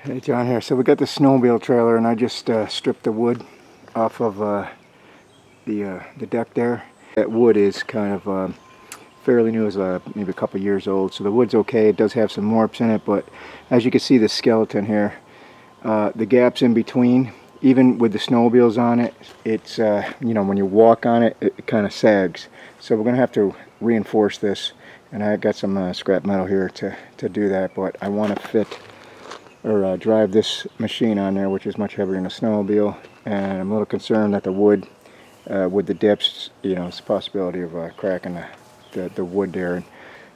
Hey John here. So we got the snowmobile trailer, and I just stripped the wood off of the deck there. That wood is kind of fairly new, is maybe a couple years old, so the wood's okay. It does have some warps in it, but as you can see, the skeleton here, the gaps in between, even with the snowmobiles on it, it's you know, when you walk on it, it kind of sags. So we're gonna have to reinforce this, and I got some scrap metal here to do that, but I want to fit or drive this machine on there, which is much heavier than a snowmobile, and I'm a little concerned that the wood with the dips, you know, it's a possibility of cracking the wood there, and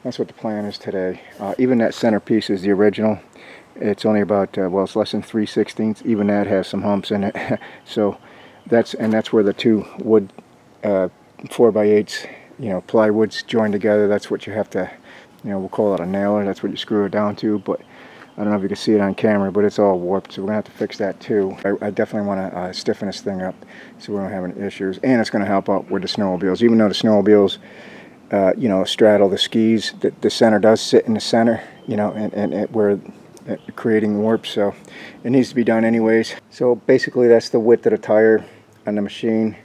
that's what the plan is today. Even that centerpiece is the original. It's only about well, it's less than 3/16. Even that has some humps in it. So that's where the two wood 4x8s, you know, plywoods joined together. That's what you have to, you know, we'll call it a nailer. That's what you screw it down to, but I don't know if you can see it on camera, but it's all warped, so we're going to have to fix that too. I definitely want to stiffen this thing up so we don't have any issues. And it's going to help out with the snowmobiles. Even though the snowmobiles, you know, straddle the skis, the center does sit in the center, you know, and where creating warps, so it needs to be done anyways. So basically that's the width of the tire on the machine.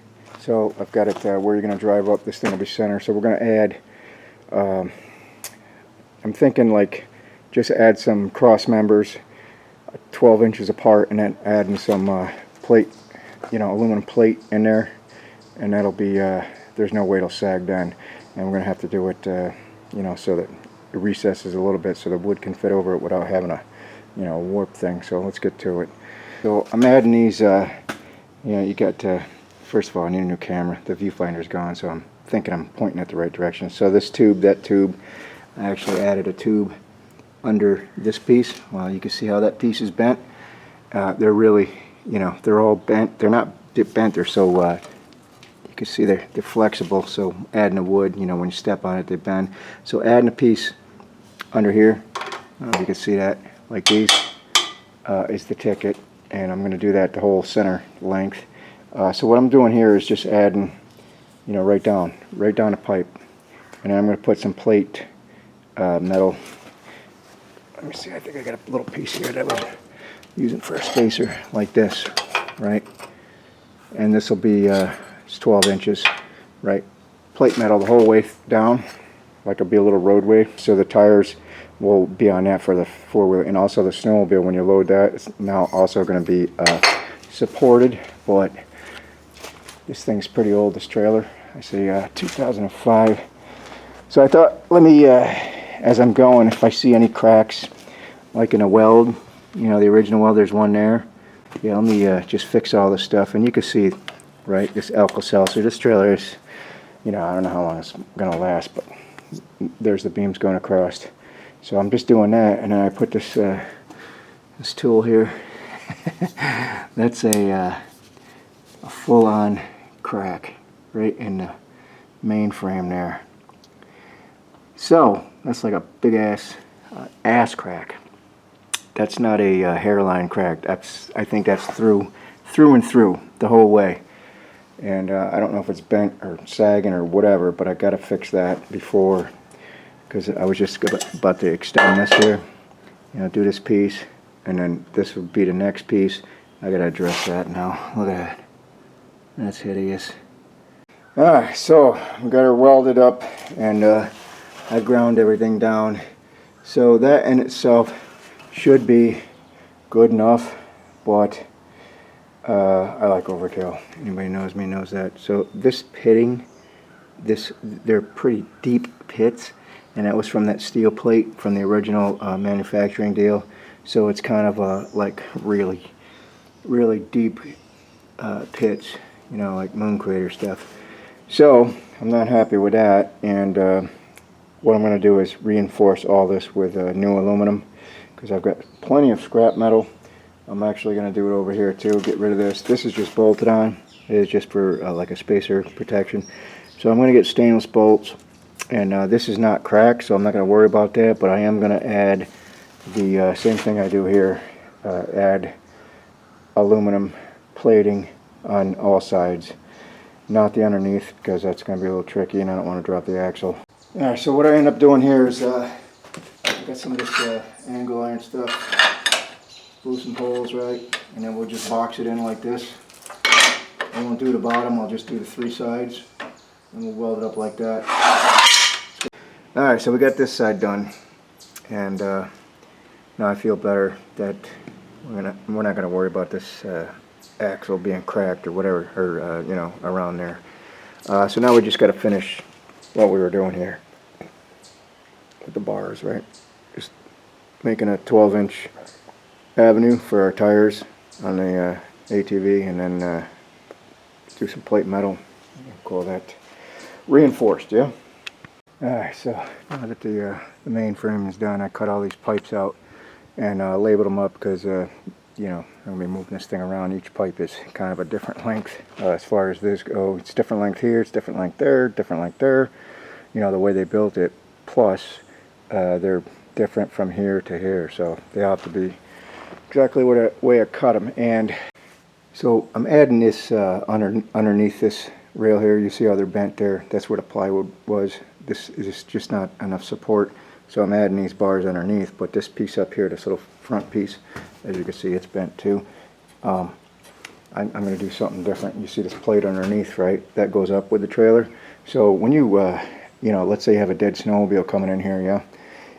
So I've got it where you're going to drive up. This thing will be center. So we're going to add, I'm thinking like, just add some cross members 12 inches apart, and then adding some plate, you know, aluminum plate in there, and that'll be there's no way it'll sag then. And we're gonna have to do it you know, so that it recesses a little bit so the wood can fit over it without having a, you know, warp thing. So let's get to it. So I'm adding these you know, you got first of all, I need a new camera. The viewfinder's gone, so I'm thinking I'm pointing at the right direction. So this tube, that tube, I actually added a tube under this piece. Well, you can see how that piece is bent. They're really, you know, they're all bent. They're not bent, they're so you can see they're flexible, so adding the wood, you know, when you step on it, they bend. So adding a piece under here, you can see that, like these, is the ticket, and I'm going to do that the whole center length. So what I'm doing here is just adding, you know, right down the pipe, and then I'm going to put some plate metal. Let me see, I think I got a little piece here that I was using for a spacer, like this, right? And this will be it's 12 inches, right? Plate metal the whole way down, like it'll be a little roadway. So the tires will be on that for the four-wheel, and also the snowmobile, when you load that, it's now also going to be supported. But this thing's pretty old, this trailer. I say 2005. So I thought, let me, as I'm going, if I see any cracks, like in a weld, you know, the original weld, there's one there. Yeah, let me just fix all this stuff. And you can see, right, this Alka-Seltzer, this trailer is, you know, I don't know how long it's going to last, but there's the beams going across. So I'm just doing that, and then I put this this tool here. That's a full-on crack right in the main frame there. So that's like a big ass crack. That's not a hairline crack. I think that's through and through the whole way. And I don't know if it's bent or sagging or whatever, but I got to fix that before, because I was just about to extend this here. You know, do this piece, and then this would be the next piece. I got to address that now. Look at that. That's hideous. Alright, so I've got her welded up, and I ground everything down. So that in itself should be good enough, but I like overkill. Anybody knows me knows that. So this pitting, they're pretty deep pits, and that was from that steel plate from the original manufacturing deal. So it's kind of like really deep pits, you know, like moon crater stuff. So I'm not happy with that, and what I'm going to do is reinforce all this with new aluminum, because I've got plenty of scrap metal. I'm actually going to do it over here too, get rid of this. This is just bolted on. It is just for like a spacer protection. So I'm going to get stainless bolts, and this is not cracked, so I'm not going to worry about that, but I am going to add the same thing I do here, add aluminum plating on all sides, not the underneath, because that's going to be a little tricky and I don't want to drop the axle. Alright, so what I end up doing here is I've got some of this angle iron stuff, screw some holes, right? And then we'll just box it in like this. I won't do the bottom, I'll just do the 3 sides. And we'll weld it up like that. Alright, so we got this side done. And now I feel better that we're not gonna worry about this axle being cracked or whatever, or you know, around there. So now we just got to finish what we were doing here with the bars, right? Just making a 12-inch avenue for our tires on the ATV, and then do some plate metal. Call that reinforced, yeah. Alright, so now that the main frame is done, I cut all these pipes out and labeled them up because you know, I'm going to be moving this thing around. Each pipe is kind of a different length as far as this goes. It's different length here, it's different length there, different length there. You know, the way they built it. Plus, they're different from here to here, so they have to be exactly the way I cut them. And so I'm adding this underneath this rail here. You see how they're bent there? That's where the plywood was. This is just not enough support, so I'm adding these bars underneath. But this piece up here, this little front piece, as you can see, it's bent too. I'm going to do something different. You see this plate underneath, right? That goes up with the trailer. So when you, you know, let's say you have a dead snowmobile coming in here, yeah,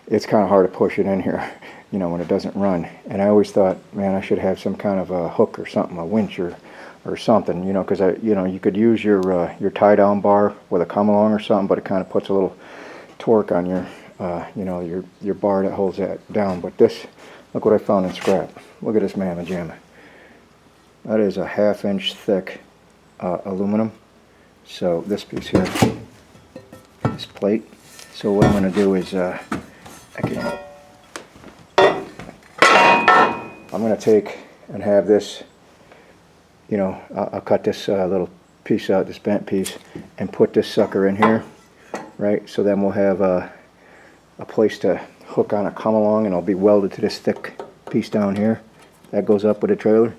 it's kind of hard to push it in here, you know, when it doesn't run. And I always thought, man, I should have some kind of a hook or something, a winch or something, you know, because you know, you could use your tie-down bar with a come-along or something, but it kind of puts a little torque on your, you know, your bar that holds that down. But this, look what I found in scrap. Look at this mamma jamma. That is a 1/2 inch thick aluminum. So this piece here, this plate. So what I'm going to do is I'm going to take and have this, you know, I'll cut this little piece out, this bent piece, and put this sucker in here, right? So then we'll have a place to hook on a come-along, and it'll be welded to this thick piece down here. That goes up with the trailer.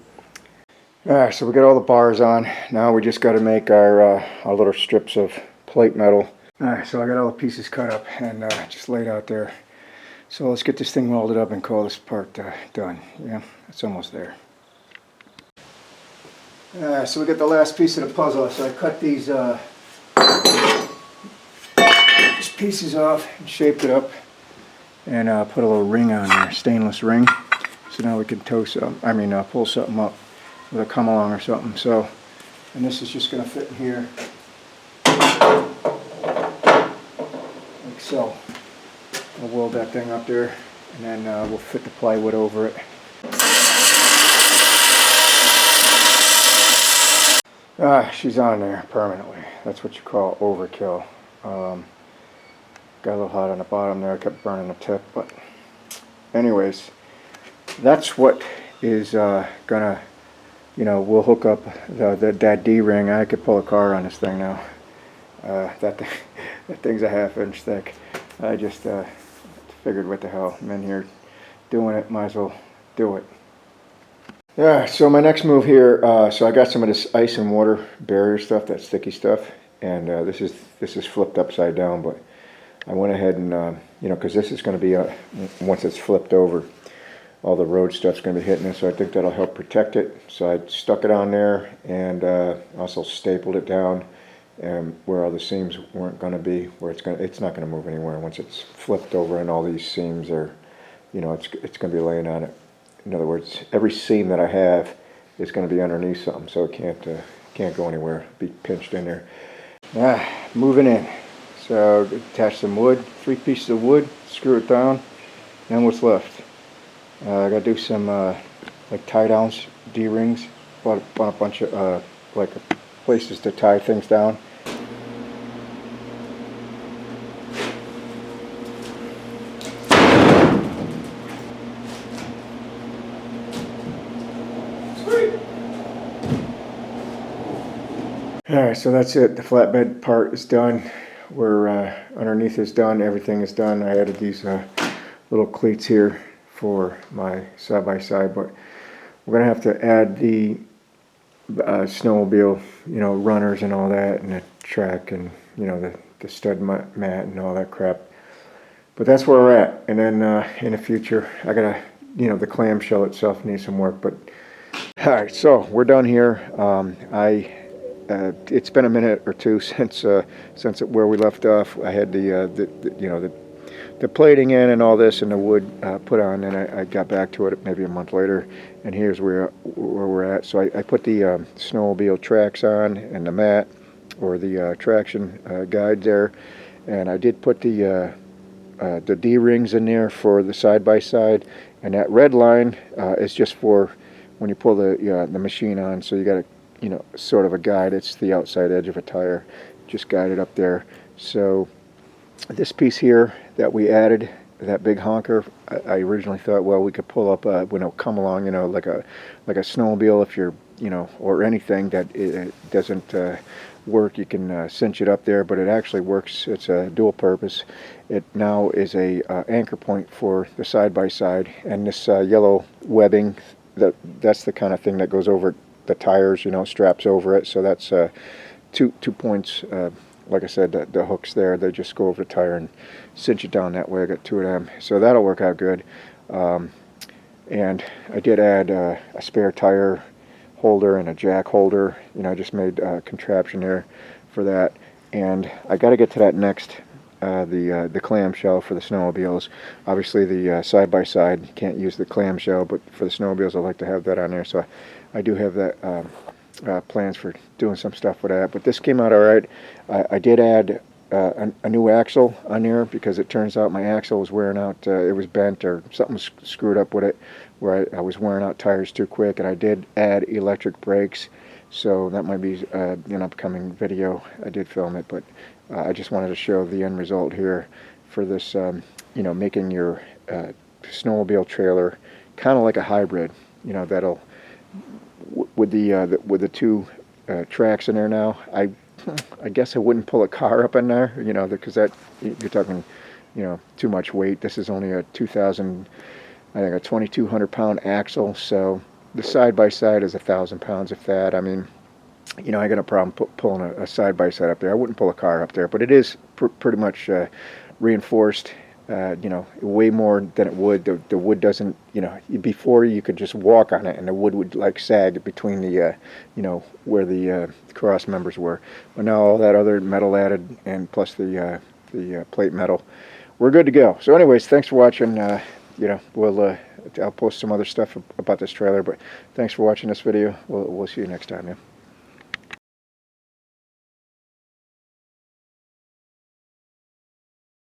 Alright, so we got all the bars on. Now we just got to make our little strips of plate metal. Alright, so I got all the pieces cut up and just laid out there. So let's get this thing welded up and call this part done. Yeah, it's almost there. So we got the last piece of the puzzle. So I cut these pieces off and shaped it up and put a little ring on there, stainless ring. So now we can pull something up with a come-along or something. So, and this is just going to fit in here like so. We'll weld that thing up there, and then we'll fit the plywood over it. She's on there permanently. That's what you call overkill. Got a little hot on the bottom there. I kept burning the tip, but anyways, that's what is gonna, you know, we'll hook up that D-ring. I could pull a car on this thing now. That thing's a 1/2 inch thick. I just figured, what the hell, I'm in here doing it, might as well do it. Yeah, so my next move here, so I got some of this ice and water barrier stuff, that sticky stuff, and this is flipped upside down, but I went ahead and, you know, because this is going to be, once it's flipped over, all the road stuff's going to be hitting it, so I think that'll help protect it. So I stuck it on there and also stapled it down where all the seams weren't going to be, where it's not going to move anywhere once it's flipped over, and all these seams are, you know, it's going to be laying on it. In other words, every seam that I have is going to be underneath something, so it can't go anywhere, be pinched in there. Moving in. So attach some wood, 3 pieces of wood, screw it down, and what's left? I gotta do some like tie downs, D-rings. Bought a bunch of like places to tie things down. Alright, so that's it. The flatbed part is done. We're underneath is done. Everything is done. I added these little cleats here for my side-by-side, but we're gonna have to add the snowmobile, you know, runners and all that, and the track, and you know, the stud mat and all that crap. But that's where we're at. And then in the future, I gotta you know, the clamshell itself needs some work. But all right, so we're done here. It's been a minute or two since where we left off. I had the plating in and all this and the wood put on, and I got back to it maybe a month later, and here's where we're at. So I put the snowmobile tracks on and the mat, or the traction guide there, and I did put the D-rings in there for the side-by-side, and that red line is just for when you pull the machine on. So you got sort of a guide. It's the outside edge of a tire, just guided up there. So this piece here that we added, that big honker, I originally thought, well, we could pull up come along, like a snowmobile, if you're, or anything that it doesn't work, you can cinch it up there, but it actually works. It's a dual purpose. It now is a anchor point for the side-by-side, and this yellow webbing, that's the kind of thing that goes over the tires, straps over it. So that's two points. Like I said, the hooks there, they just go over the tire and cinch it down that way. I got two of them, so that'll work out good. And I did add a spare tire holder and a jack holder. I just made a contraption there for that. And I got to get to that next, the clamshell for the snowmobiles. Obviously the side-by-side, you can't use the clamshell, but for the snowmobiles I like to have that on there. So I do have that plans for doing some stuff with that. But this came out all right. I did add a new axle on there, because it turns out my axle was wearing out. It was bent, or something was screwed up with it, where I was wearing out tires too quick. And I did add electric brakes, so that might be an upcoming video. I did film it, but I just wanted to show the end result here for this, making your snowmobile trailer kind of like a hybrid. That'll with the two tracks in there now. I guess I wouldn't pull a car up in there, because that, you're talking, too much weight. This is only a 2,200 pound axle, so the side-by-side is 1,000 pounds of that. I mean, I got a problem pulling a side-by-side up there. I wouldn't pull a car up there, but it is pretty much reinforced, way more than it would. The wood doesn't, before you could just walk on it and the wood would like sag between the, where the cross members were. But now all that other metal added, and plus the plate metal, we're good to go. So anyways, thanks for watching. I'll post some other stuff about this trailer, but thanks for watching this video. We'll see you next time, yeah.